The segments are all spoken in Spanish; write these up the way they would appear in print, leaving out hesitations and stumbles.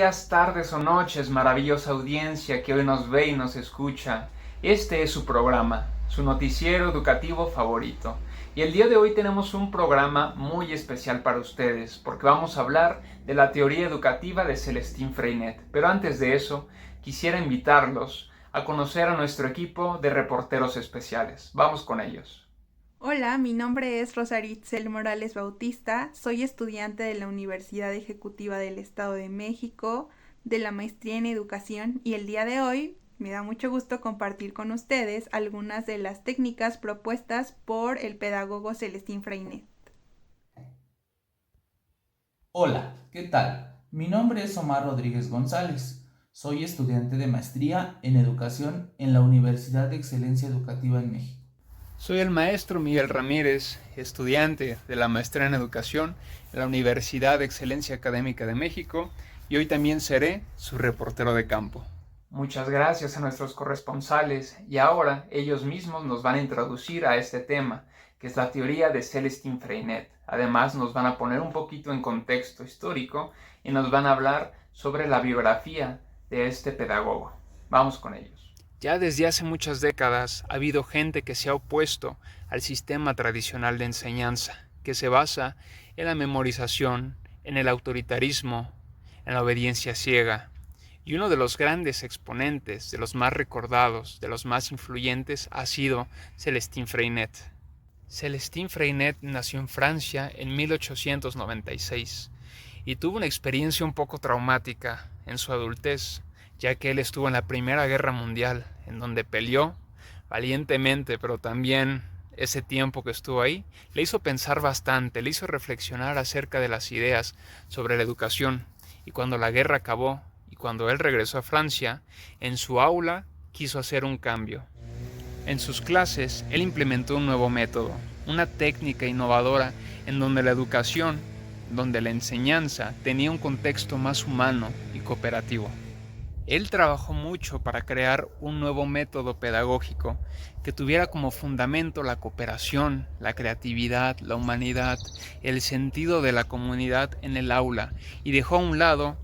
días, tardes o noches, maravillosa audiencia que hoy nos ve y nos escucha. Este es su programa, su noticiero educativo favorito. Y el día de hoy tenemos un programa muy especial para ustedes, porque vamos a hablar de la teoría educativa de Celestín Freinet. Pero antes de eso, quisiera invitarlos a conocer a nuestro equipo de reporteros especiales. Vamos con ellos. Hola, mi nombre es Rosaritzel Morales Bautista, soy estudiante de la Universidad Ejecutiva del Estado de México, de la Maestría en Educación, y el día de hoy me da mucho gusto compartir con ustedes algunas de las técnicas propuestas por el pedagogo Celestín Freinet. Hola, ¿qué tal? Mi nombre es Omar Rodríguez González. Soy estudiante de maestría en educación en la Universidad de Excelencia Educativa en México. Soy el maestro Miguel Ramírez, estudiante de la maestría en educación en la Universidad de Excelencia Académica de México, y hoy también seré su reportero de campo. Muchas gracias a nuestros corresponsales, y ahora ellos mismos nos van a introducir a este tema, que es la teoría de Celestín Freinet. Además nos van a poner un poquito en contexto histórico y nos van a hablar sobre la biografía de este pedagogo. Vamos con ellos. Ya desde hace muchas décadas ha habido gente que se ha opuesto al sistema tradicional de enseñanza, que se basa en la memorización, en el autoritarismo, en la obediencia ciega. Y uno de los grandes exponentes, de los más recordados, de los más influyentes, ha sido Celestín Freinet. Celestín Freinet nació en Francia en 1896 y tuvo una experiencia un poco traumática en su adultez, ya que él estuvo en la Primera Guerra Mundial, en donde peleó valientemente, pero también ese tiempo que estuvo ahí le hizo pensar bastante, le hizo reflexionar acerca de las ideas sobre la educación. Y cuando la guerra acabó y cuando él regresó a Francia, en su aula quiso hacer un cambio. En sus clases, él implementó un nuevo método, una técnica innovadora en donde la educación, donde la enseñanza tenía un contexto más humano y cooperativo. Él trabajó mucho para crear un nuevo método pedagógico que tuviera como fundamento la cooperación, la creatividad, la humanidad, el sentido de la comunidad en el aula, y dejó a un lado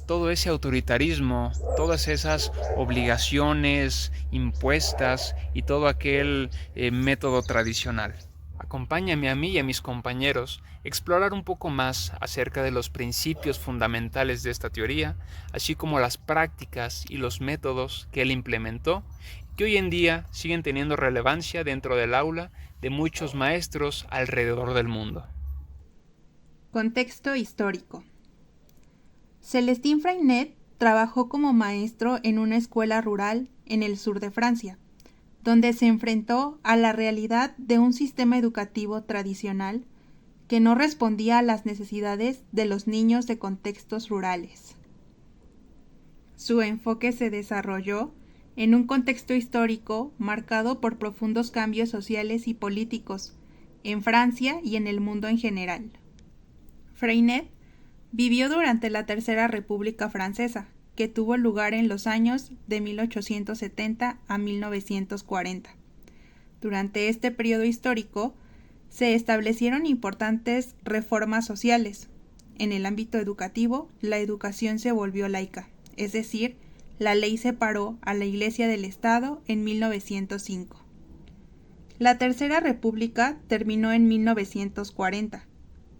todo ese autoritarismo, todas esas obligaciones impuestas y todo aquel método tradicional. Acompáñame a mí y a mis compañeros a explorar un poco más acerca de los principios fundamentales de esta teoría, así como las prácticas y los métodos que él implementó, que hoy en día siguen teniendo relevancia dentro del aula de muchos maestros alrededor del mundo. Contexto histórico. Celestín Freinet trabajó como maestro en una escuela rural en el sur de Francia, donde se enfrentó a la realidad de un sistema educativo tradicional que no respondía a las necesidades de los niños de contextos rurales. Su enfoque se desarrolló en un contexto histórico marcado por profundos cambios sociales y políticos en Francia y en el mundo en general. Freinet vivió durante la Tercera República Francesa, que tuvo lugar en los años de 1870 a 1940. Durante este periodo histórico, se establecieron importantes reformas sociales. En el ámbito educativo, la educación se volvió laica, es decir, la ley separó a la Iglesia del Estado en 1905. La Tercera República terminó en 1940,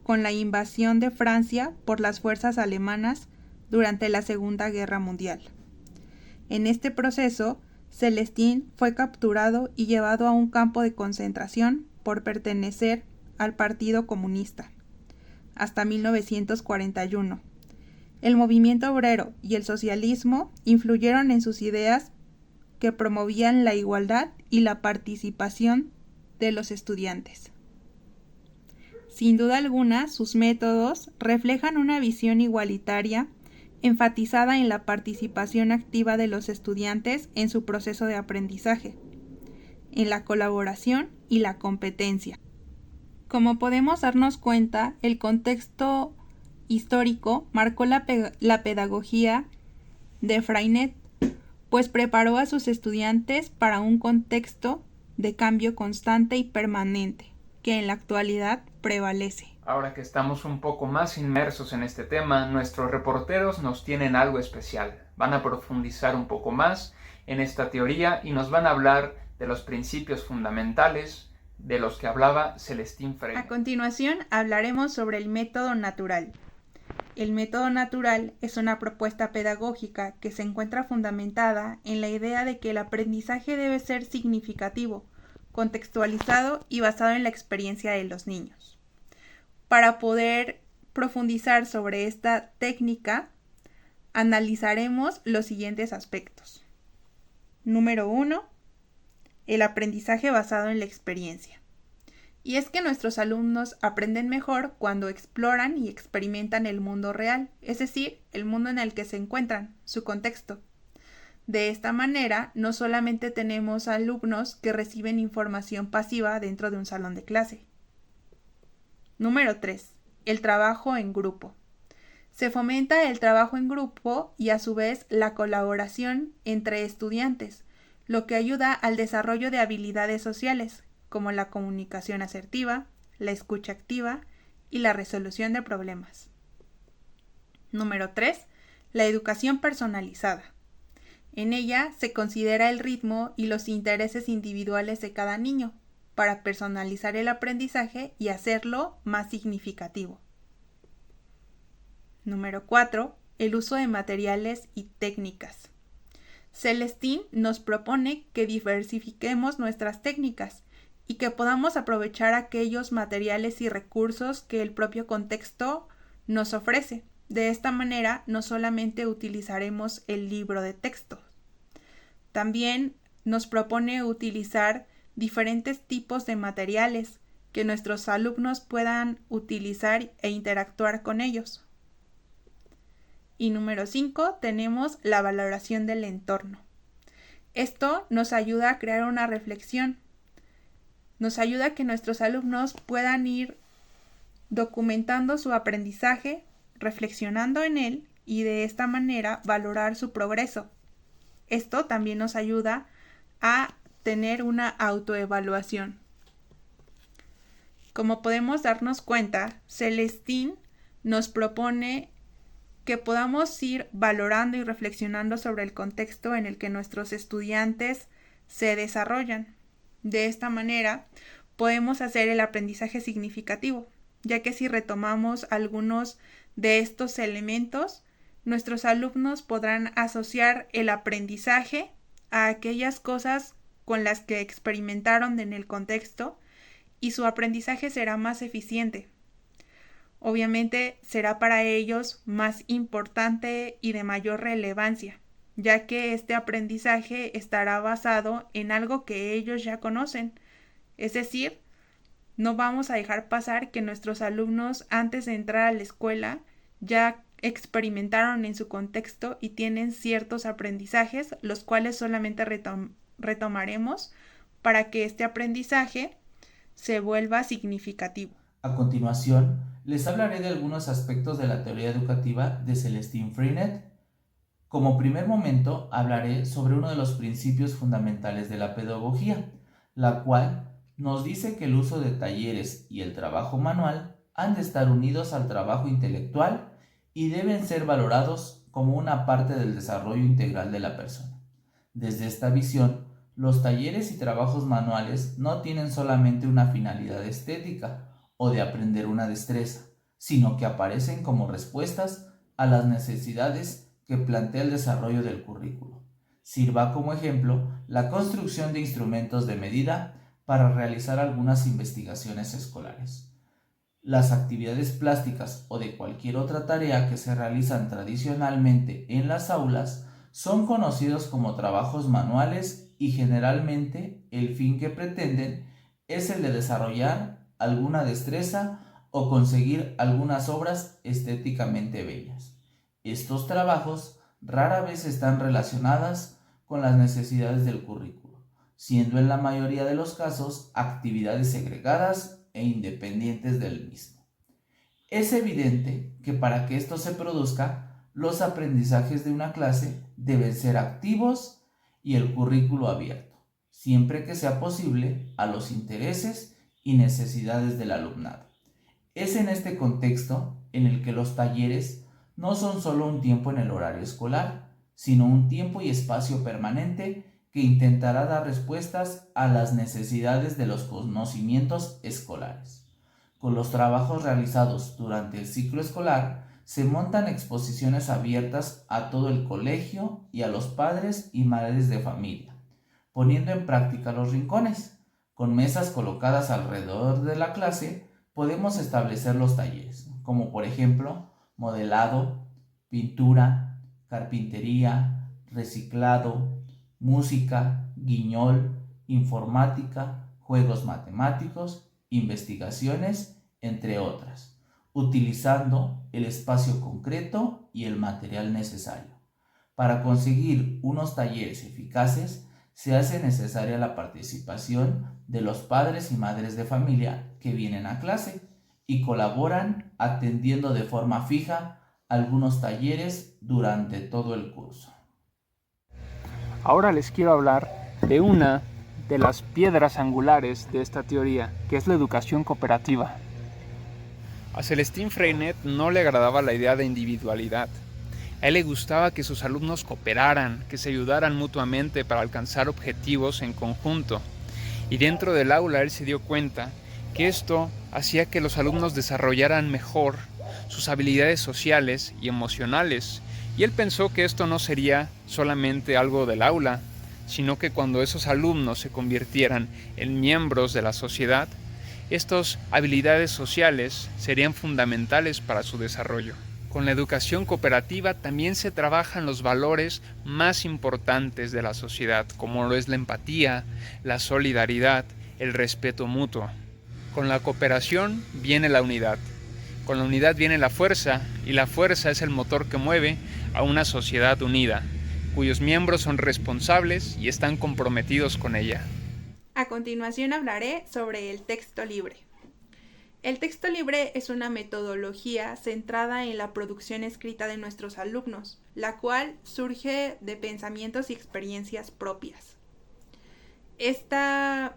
con la invasión de Francia por las fuerzas alemanas durante la Segunda Guerra Mundial. En este proceso, Celestín fue capturado y llevado a un campo de concentración por pertenecer al Partido Comunista, hasta 1941. El movimiento obrero y el socialismo influyeron en sus ideas que promovían la igualdad y la participación de los estudiantes. Sin duda alguna, sus métodos reflejan una visión igualitaria enfatizada en la participación activa de los estudiantes en su proceso de aprendizaje, en la colaboración y la competencia. Como podemos darnos cuenta, el contexto histórico marcó la pedagogía de Freinet, pues preparó a sus estudiantes para un contexto de cambio constante y permanente, que en la actualidad prevalece. Ahora que estamos un poco más inmersos en este tema, nuestros reporteros nos tienen algo especial. Van a profundizar un poco más en esta teoría y nos van a hablar de los principios fundamentales de los que hablaba Celestín Freinet. A continuación hablaremos sobre el método natural. El método natural es una propuesta pedagógica que se encuentra fundamentada en la idea de que el aprendizaje debe ser significativo, contextualizado y basado en la experiencia de los niños. Para poder profundizar sobre esta técnica, analizaremos los siguientes aspectos. Número 1. El aprendizaje basado en la experiencia. Y es que nuestros alumnos aprenden mejor cuando exploran y experimentan el mundo real, es decir, el mundo en el que se encuentran, su contexto. De esta manera, no solamente tenemos alumnos que reciben información pasiva dentro de un salón de clase. Número 3. El trabajo en grupo. Se fomenta el trabajo en grupo y a su vez la colaboración entre estudiantes, lo que ayuda al desarrollo de habilidades sociales, como la comunicación asertiva, la escucha activa y la resolución de problemas. Número 3. La educación personalizada. En ella se considera el ritmo y los intereses individuales de cada niño para personalizar el aprendizaje y hacerlo más significativo. Número 4. El uso de materiales y técnicas. Celestín nos propone que diversifiquemos nuestras técnicas y que podamos aprovechar aquellos materiales y recursos que el propio contexto nos ofrece. De esta manera, no solamente utilizaremos el libro de texto, también nos propone utilizar diferentes tipos de materiales que nuestros alumnos puedan utilizar e interactuar con ellos. Y número 5, tenemos la valoración del entorno. Esto nos ayuda a crear una reflexión. Nos ayuda a que nuestros alumnos puedan ir documentando su aprendizaje, reflexionando en él y de esta manera valorar su progreso. Esto también nos ayuda a tener una autoevaluación. Como podemos darnos cuenta, Celestín nos propone que podamos ir valorando y reflexionando sobre el contexto en el que nuestros estudiantes se desarrollan. De esta manera, podemos hacer el aprendizaje significativo, ya que si retomamos algunos de estos elementos, nuestros alumnos podrán asociar el aprendizaje a aquellas cosas con las que experimentaron en el contexto y su aprendizaje será más eficiente. Obviamente será para ellos más importante y de mayor relevancia, ya que este aprendizaje estará basado en algo que ellos ya conocen. Es decir, no vamos a dejar pasar que nuestros alumnos antes de entrar a la escuela ya experimentaron en su contexto y tienen ciertos aprendizajes, los cuales solamente retomaremos para que este aprendizaje se vuelva significativo. A continuación, les hablaré de algunos aspectos de la teoría educativa de Celestín Freinet. Como primer momento, hablaré sobre uno de los principios fundamentales de la pedagogía, la cual nos dice que el uso de talleres y el trabajo manual han de estar unidos al trabajo intelectual y deben ser valorados como una parte del desarrollo integral de la persona. Desde esta visión, los talleres y trabajos manuales no tienen solamente una finalidad estética o de aprender una destreza, sino que aparecen como respuestas a las necesidades que plantea el desarrollo del currículo. Sirva como ejemplo la construcción de instrumentos de medida para realizar algunas investigaciones escolares. Las actividades plásticas o de cualquier otra tarea que se realizan tradicionalmente en las aulas son conocidos como trabajos manuales y generalmente el fin que pretenden es el de desarrollar alguna destreza o conseguir algunas obras estéticamente bellas. Estos trabajos rara vez están relacionadas con las necesidades del currículo, siendo en la mayoría de los casos actividades segregadas e independientes del mismo. Es evidente que para que esto se produzca, los aprendizajes de una clase deben ser activos y el currículo abierto, siempre que sea posible a los intereses y necesidades del alumnado. Es en este contexto en el que los talleres no son solo un tiempo en el horario escolar, sino un tiempo y espacio permanente que intentará dar respuestas a las necesidades de los conocimientos escolares. Con los trabajos realizados durante el ciclo escolar, se montan exposiciones abiertas a todo el colegio y a los padres y madres de familia, poniendo en práctica los rincones. Con mesas colocadas alrededor de la clase, podemos establecer los talleres, como por ejemplo, modelado, pintura, carpintería, reciclado, música, guiñol, informática, juegos matemáticos, investigaciones, entre otras, utilizando el espacio concreto y el material necesario. Para conseguir unos talleres eficaces, se hace necesaria la participación de los padres y madres de familia que vienen a clase y colaboran atendiendo de forma fija algunos talleres durante todo el curso. Ahora les quiero hablar de una de las piedras angulares de esta teoría, que es la educación cooperativa. A Celestín Freinet no le agradaba la idea de individualidad. A él le gustaba que sus alumnos cooperaran, que se ayudaran mutuamente para alcanzar objetivos en conjunto. Y dentro del aula él se dio cuenta que esto hacía que los alumnos desarrollaran mejor sus habilidades sociales y emocionales. Y él pensó que esto no sería solamente algo del aula, sino que cuando esos alumnos se convirtieran en miembros de la sociedad, estas habilidades sociales serían fundamentales para su desarrollo. Con la educación cooperativa también se trabajan los valores más importantes de la sociedad, como lo es la empatía, la solidaridad, el respeto mutuo. Con la cooperación viene la unidad. Con la unidad viene la fuerza, y la fuerza es el motor que mueve a una sociedad unida, cuyos miembros son responsables y están comprometidos con ella. A continuación hablaré sobre el texto libre. El texto libre es una metodología centrada en la producción escrita de nuestros alumnos, la cual surge de pensamientos y experiencias propias. Esta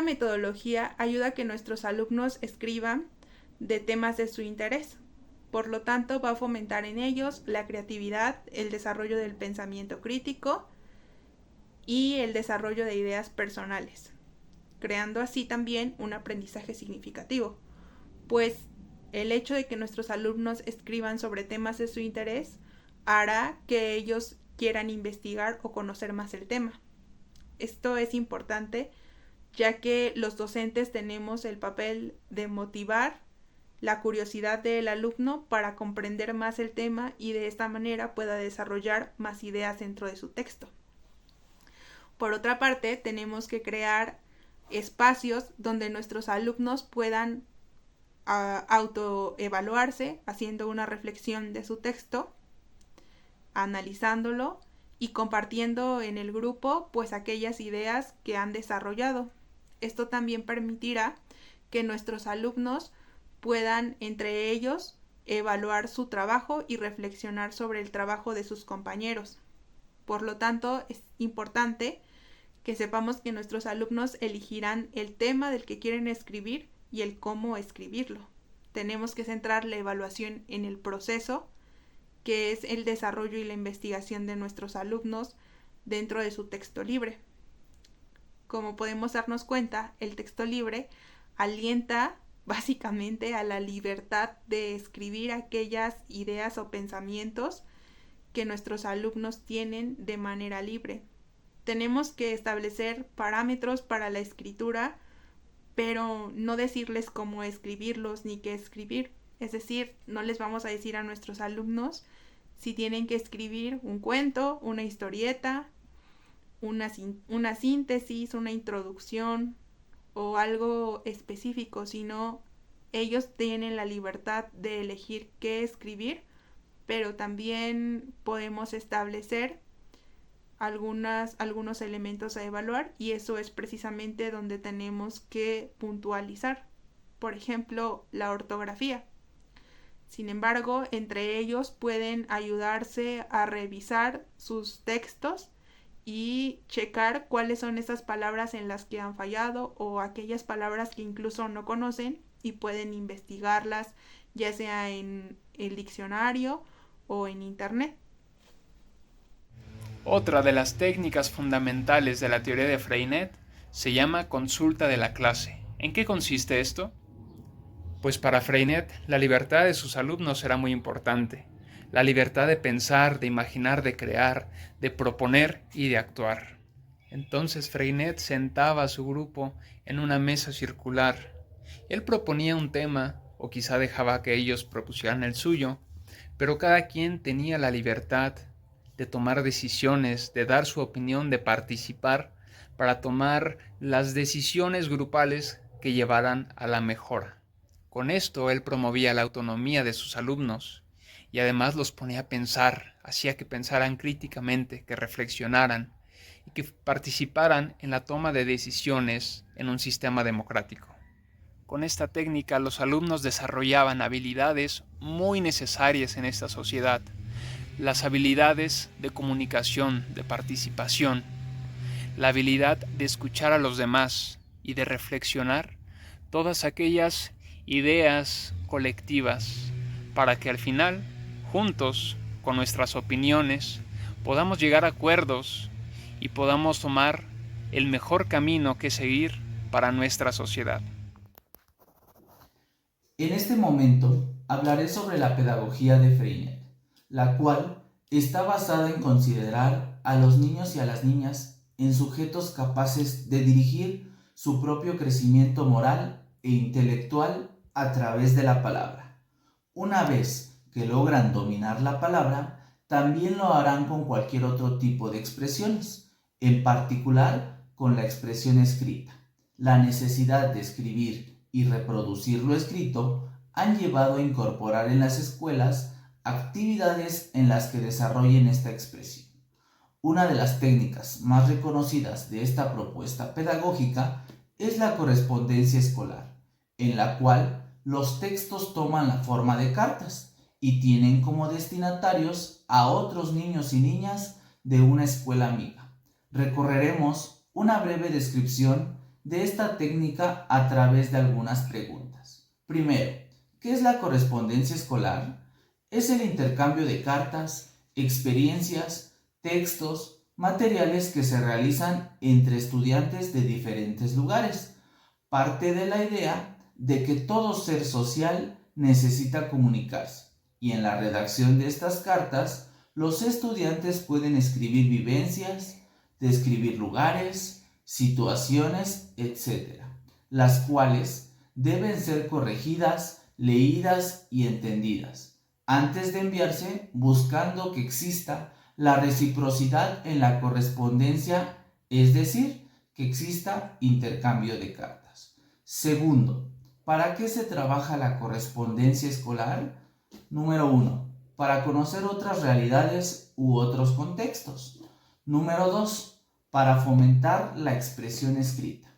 metodología ayuda a que nuestros alumnos escriban de temas de su interés. Por lo tanto, va a fomentar en ellos la creatividad, el desarrollo del pensamiento crítico y el desarrollo de ideas personales, creando así también un aprendizaje significativo, pues el hecho de que nuestros alumnos escriban sobre temas de su interés hará que ellos quieran investigar o conocer más el tema. Esto es importante, ya que los docentes tenemos el papel de motivar la curiosidad del alumno para comprender más el tema y de esta manera pueda desarrollar más ideas dentro de su texto. Por otra parte, tenemos que crear espacios donde nuestros alumnos puedan autoevaluarse, haciendo una reflexión de su texto, analizándolo y compartiendo en el grupo pues aquellas ideas que han desarrollado. Esto también permitirá que nuestros alumnos puedan entre ellos evaluar su trabajo y reflexionar sobre el trabajo de sus compañeros. Por lo tanto, es importante que sepamos que nuestros alumnos elegirán el tema del que quieren escribir y el cómo escribirlo. Tenemos que centrar la evaluación en el proceso, que es el desarrollo y la investigación de nuestros alumnos dentro de su texto libre. Como podemos darnos cuenta, el texto libre alienta básicamente a la libertad de escribir aquellas ideas o pensamientos que nuestros alumnos tienen de manera libre. Tenemos que establecer parámetros para la escritura, pero no decirles cómo escribirlos ni qué escribir. Es decir, no les vamos a decir a nuestros alumnos si tienen que escribir un cuento, una historieta, una síntesis, una introducción o algo específico, sino ellos tienen la libertad de elegir qué escribir, pero también podemos establecer algunos elementos a evaluar y eso es precisamente donde tenemos que puntualizar. Por ejemplo, la ortografía. Sin embargo, entre ellos pueden ayudarse a revisar sus textos y checar cuáles son esas palabras en las que han fallado o aquellas palabras que incluso no conocen y pueden investigarlas ya sea en el diccionario o en internet. Otra de las técnicas fundamentales de la teoría de Freinet se llama consulta de la clase. ¿En qué consiste esto? Pues para Freinet la libertad de sus alumnos era muy importante. La libertad de pensar, de imaginar, de crear, de proponer y de actuar. Entonces Freinet sentaba a su grupo en una mesa circular. Él proponía un tema, o quizá dejaba que ellos propusieran el suyo, pero cada quien tenía la libertad de tomar decisiones, de dar su opinión, de participar para tomar las decisiones grupales que llevaran a la mejora. Con esto él promovía la autonomía de sus alumnos y además los ponía a pensar, hacía que pensaran críticamente, que reflexionaran y que participaran en la toma de decisiones en un sistema democrático. Con esta técnica los alumnos desarrollaban habilidades muy necesarias en esta sociedad, las habilidades de comunicación, de participación, la habilidad de escuchar a los demás y de reflexionar todas aquellas ideas colectivas para que al final, juntos, con nuestras opiniones, podamos llegar a acuerdos y podamos tomar el mejor camino que seguir para nuestra sociedad. En este momento hablaré sobre la pedagogía de Freinet, la cual está basada en considerar a los niños y a las niñas en sujetos capaces de dirigir su propio crecimiento moral e intelectual a través de la palabra. Una vez que logran dominar la palabra, también lo harán con cualquier otro tipo de expresiones, en particular con la expresión escrita. La necesidad de escribir y reproducir lo escrito han llevado a incorporar en las escuelas actividades en las que desarrollen esta expresión. Una de las técnicas más reconocidas de esta propuesta pedagógica es la correspondencia escolar, en la cual los textos toman la forma de cartas y tienen como destinatarios a otros niños y niñas de una escuela amiga. Recorreremos una breve descripción de esta técnica a través de algunas preguntas. Primero, ¿qué es la correspondencia escolar? Es el intercambio de cartas, experiencias, textos, materiales que se realizan entre estudiantes de diferentes lugares. Parte de la idea de que todo ser social necesita comunicarse, y en la redacción de estas cartas, los estudiantes pueden escribir vivencias, describir lugares, situaciones, etc., las cuales deben ser corregidas, leídas y entendidas, antes de enviarse, buscando que exista la reciprocidad en la correspondencia, es decir, que exista intercambio de cartas. Segundo, ¿para qué se trabaja la correspondencia escolar? Número 1. Para conocer otras realidades u otros contextos. Número 2. Para fomentar la expresión escrita.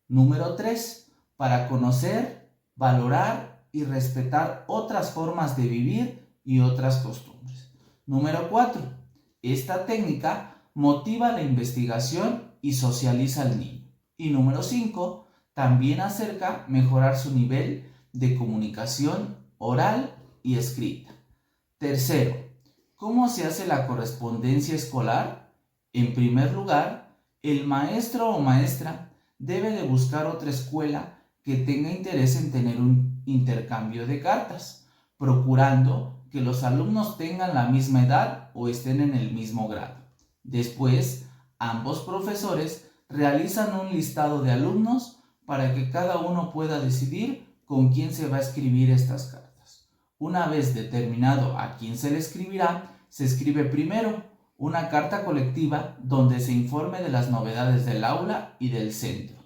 Número 3. Para conocer, valorar y respetar otras formas de vivir y otras costumbres. Número 4. Esta técnica motiva la investigación y socializa al niño. Y número 5. También acerca mejorar su nivel de comunicación oral y escrita. Tercero, ¿cómo se hace la correspondencia escolar? En primer lugar, el maestro o maestra debe de buscar otra escuela que tenga interés en tener un intercambio de cartas, procurando que los alumnos tengan la misma edad o estén en el mismo grado. Después, ambos profesores realizan un listado de alumnos para que cada uno pueda decidir con quién se va a escribir estas cartas. Una vez determinado a quién se le escribirá, se escribe primero una carta colectiva donde se informe de las novedades del aula y del centro.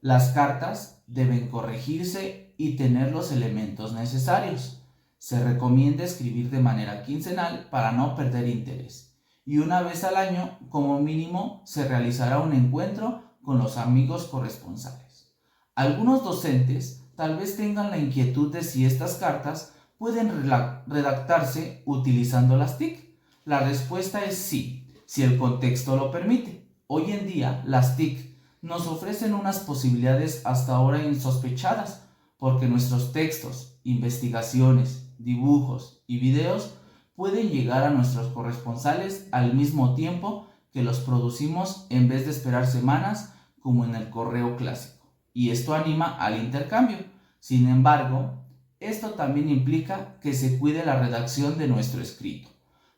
Las cartas deben corregirse y tener los elementos necesarios. Se recomienda escribir de manera quincenal para no perder interés. Y una vez al año, como mínimo, se realizará un encuentro con los amigos corresponsales. Algunos docentes tal vez tengan la inquietud de si estas cartas pueden redactarse utilizando las TIC. La respuesta es sí, si el contexto lo permite. Hoy en día, las TIC nos ofrecen unas posibilidades hasta ahora insospechadas. porque nuestros textos, investigaciones, dibujos y videos pueden llegar a nuestros corresponsales al mismo tiempo que los producimos en vez de esperar semanas como en el correo clásico. Y esto anima al intercambio. Sin embargo, esto también implica que se cuide la redacción de nuestro escrito.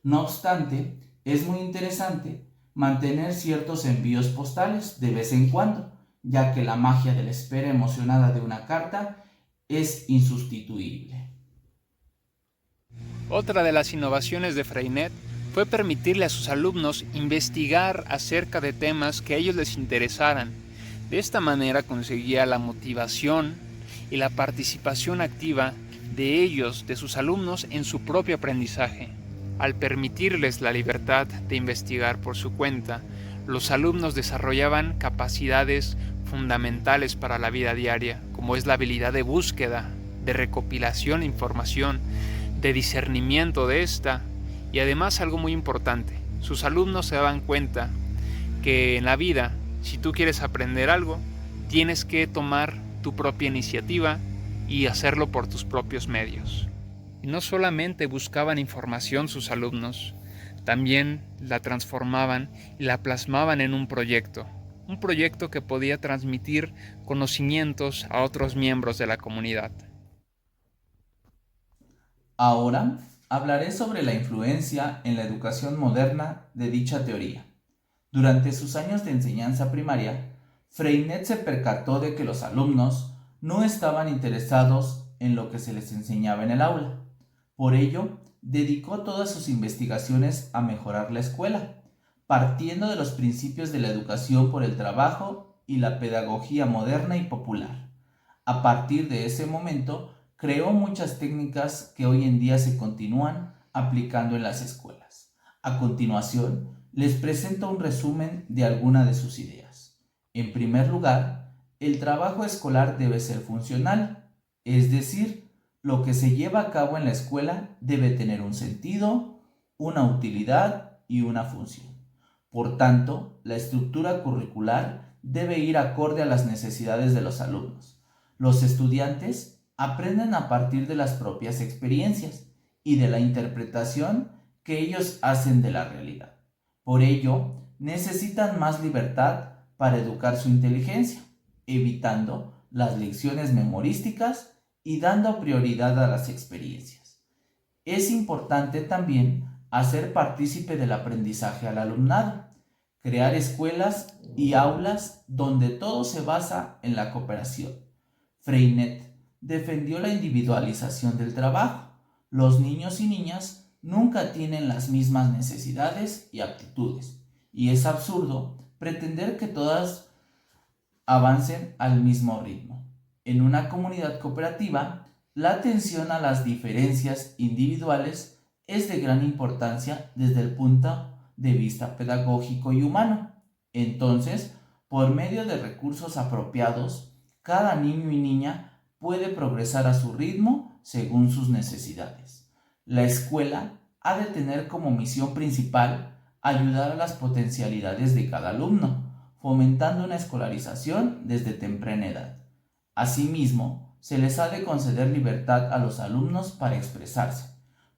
No obstante, es muy interesante mantener ciertos envíos postales de vez en cuando, ya que la magia de la espera emocionada de una carta es insustituible. Otra de las innovaciones de Freinet fue permitirle a sus alumnos investigar acerca de temas que a ellos les interesaran. De esta manera conseguía la motivación y la participación activa de ellos, de sus alumnos, en su propio aprendizaje. Al permitirles la libertad de investigar por su cuenta, los alumnos desarrollaban capacidades fundamentales para la vida diaria, como es la habilidad de búsqueda, de recopilación de información, de discernimiento de esta, y además algo muy importante, sus alumnos se daban cuenta que en la vida, si tú quieres aprender algo, tienes que tomar tu propia iniciativa y hacerlo por tus propios medios. Y no solamente buscaban información sus alumnos, también la transformaban y la plasmaban en un proyecto que podía transmitir conocimientos a otros miembros de la comunidad. Ahora hablaré sobre la influencia en la educación moderna de dicha teoría. Durante sus años de enseñanza primaria, Freinet se percató de que los alumnos no estaban interesados en lo que se les enseñaba en el aula. Por ello, dedicó todas sus investigaciones a mejorar la escuela, partiendo de los principios de la educación por el trabajo y la pedagogía moderna y popular. A partir de ese momento, creó muchas técnicas que hoy en día se continúan aplicando en las escuelas. A continuación, les presento un resumen de algunas de sus ideas. En primer lugar, el trabajo escolar debe ser funcional, es decir, lo que se lleva a cabo en la escuela debe tener un sentido, una utilidad y una función. Por tanto, la estructura curricular debe ir acorde a las necesidades de los alumnos. Los estudiantes aprenden a partir de las propias experiencias y de la interpretación que ellos hacen de la realidad. Por ello, necesitan más libertad para educar su inteligencia, evitando las lecciones memorísticas y dando prioridad a las experiencias. Es importante también hacer partícipe del aprendizaje al alumnado, crear escuelas y aulas donde todo se basa en la cooperación. Freinet defendió la individualización del trabajo. Los niños y niñas nunca tienen las mismas necesidades y aptitudes, y es absurdo pretender que todas avancen al mismo ritmo. En una comunidad cooperativa, la atención a las diferencias individuales es de gran importancia desde el punto de vista pedagógico y humano. Entonces, por medio de recursos apropiados, cada niño y niña puede progresar a su ritmo según sus necesidades. La escuela ha de tener como misión principal ayudar a las potencialidades de cada alumno, fomentando una escolarización desde temprana edad. Asimismo, se les ha de conceder libertad a los alumnos para expresarse,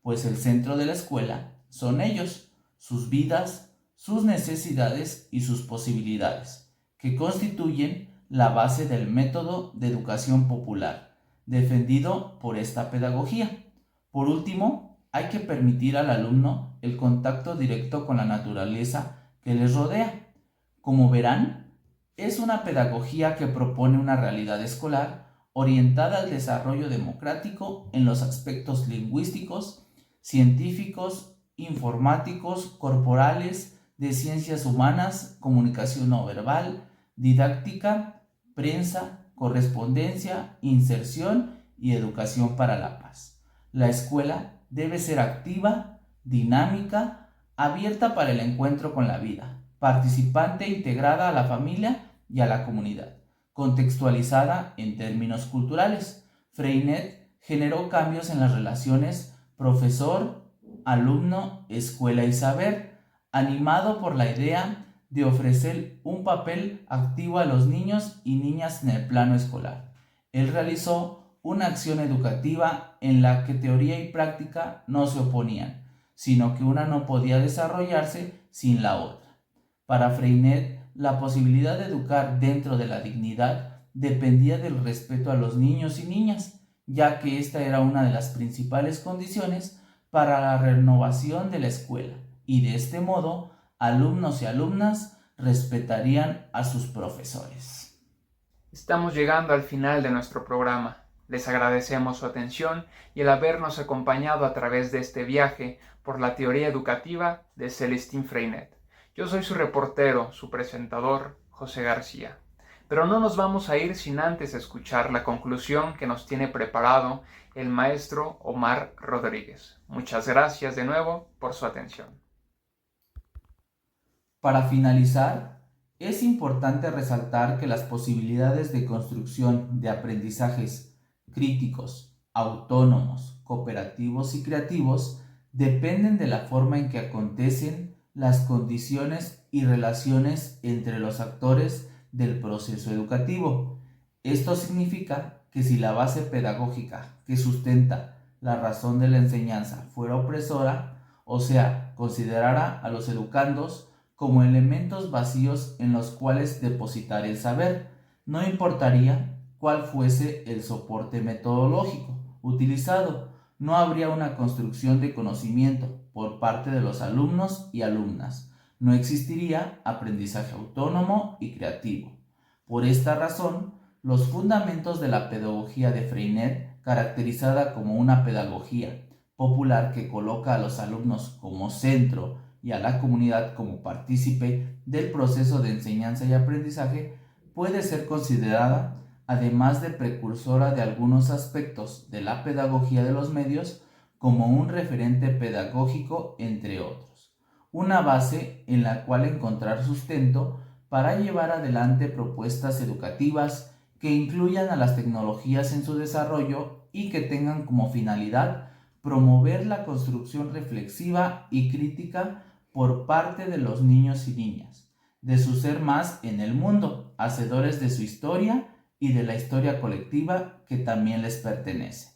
pues el centro de la escuela son ellos, sus vidas, sus necesidades y sus posibilidades, que constituyen la base del método de educación popular, defendido por esta pedagogía. Por último, hay que permitir al alumno el contacto directo con la naturaleza que les rodea. Como verán, es una pedagogía que propone una realidad escolar orientada al desarrollo democrático en los aspectos lingüísticos, científicos, informáticos, corporales, de ciencias humanas, comunicación no verbal, didáctica, prensa, correspondencia, inserción y educación para la paz. La escuela debe ser activa, dinámica, abierta para el encuentro con la vida, participante e integrada a la familia y a la comunidad, contextualizada en términos culturales. Freinet generó cambios en las relaciones profesor, alumno, escuela y saber, animado por la idea de ofrecer un papel activo a los niños y niñas en el plano escolar. Él realizó una acción educativa en la que teoría y práctica no se oponían, sino que una no podía desarrollarse sin la otra. Para Freinet, la posibilidad de educar dentro de la dignidad dependía del respeto a los niños y niñas, ya que esta era una de las principales condiciones para la renovación de la escuela, y de este modo, alumnos y alumnas respetarían a sus profesores. Estamos llegando al final de nuestro programa. Les agradecemos su atención y el habernos acompañado a través de este viaje por la teoría educativa de Celestín Freinet. Yo soy su reportero, su presentador, José García. Pero no nos vamos a ir sin antes escuchar la conclusión que nos tiene preparado el maestro Omar Rodríguez. Muchas gracias de nuevo por su atención. Para finalizar, es importante resaltar que las posibilidades de construcción de aprendizajes críticos, autónomos, cooperativos y creativos dependen de la forma en que acontecen las condiciones y relaciones entre los actores del proceso educativo. Esto significa que si la base pedagógica que sustenta la razón de la enseñanza fuera opresora, o sea, considerara a los educandos como elementos vacíos en los cuales depositar el saber, no importaría cuál fuese el soporte metodológico utilizado, no habría una construcción de conocimiento por parte de los alumnos y alumnas, no existiría aprendizaje autónomo y creativo. Por esta razón, los fundamentos de la pedagogía de Freinet, caracterizada como una pedagogía popular que coloca a los alumnos como centro y a la comunidad como partícipe del proceso de enseñanza y aprendizaje, puede ser considerada, además de precursora de algunos aspectos de la pedagogía de los medios, como un referente pedagógico, entre otros. Una base en la cual encontrar sustento para llevar adelante propuestas educativas que incluyan a las tecnologías en su desarrollo y que tengan como finalidad promover la construcción reflexiva y crítica por parte de los niños y niñas, de su ser más en el mundo, hacedores de su historia y de la historia colectiva que también les pertenece.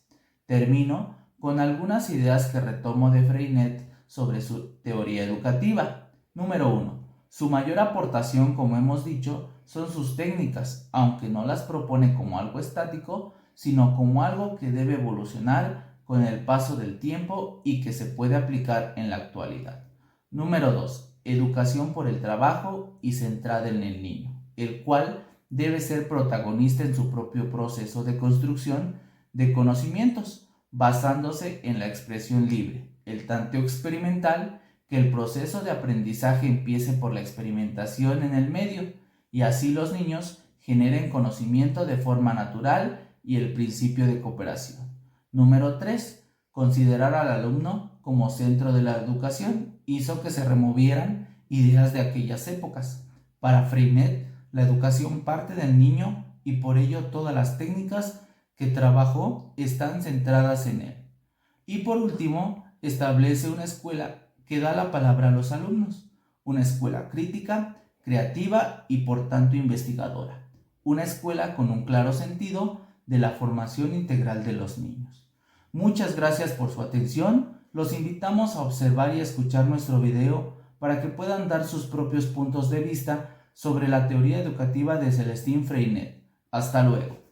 Termino con algunas ideas que retomo de Freinet sobre su teoría educativa. Número 1. Su mayor aportación, como hemos dicho, son sus técnicas, aunque no las propone como algo estático, sino como algo que debe evolucionar con el paso del tiempo y que se puede aplicar en la actualidad. Número 2. Educación por el trabajo y centrada en el niño, el cual debe ser protagonista en su propio proceso de construcción de conocimientos, basándose en la expresión libre, el tanteo experimental, que el proceso de aprendizaje empiece por la experimentación en el medio, y así los niños generen conocimiento de forma natural y el principio de cooperación. Número 3. Considerar al alumno como centro de la educación hizo que se removieran ideas de aquellas épocas. Para Freinet, la educación parte del niño y por ello todas las técnicas que trabajó están centradas en él. Y por último, establece una escuela que da la palabra a los alumnos, una escuela crítica, creativa y por tanto investigadora, una escuela con un claro sentido de la formación integral de los niños. Muchas gracias por su atención, los invitamos a observar y escuchar nuestro video para que puedan dar sus propios puntos de vista sobre la teoría educativa de Celestín Freinet. Hasta luego.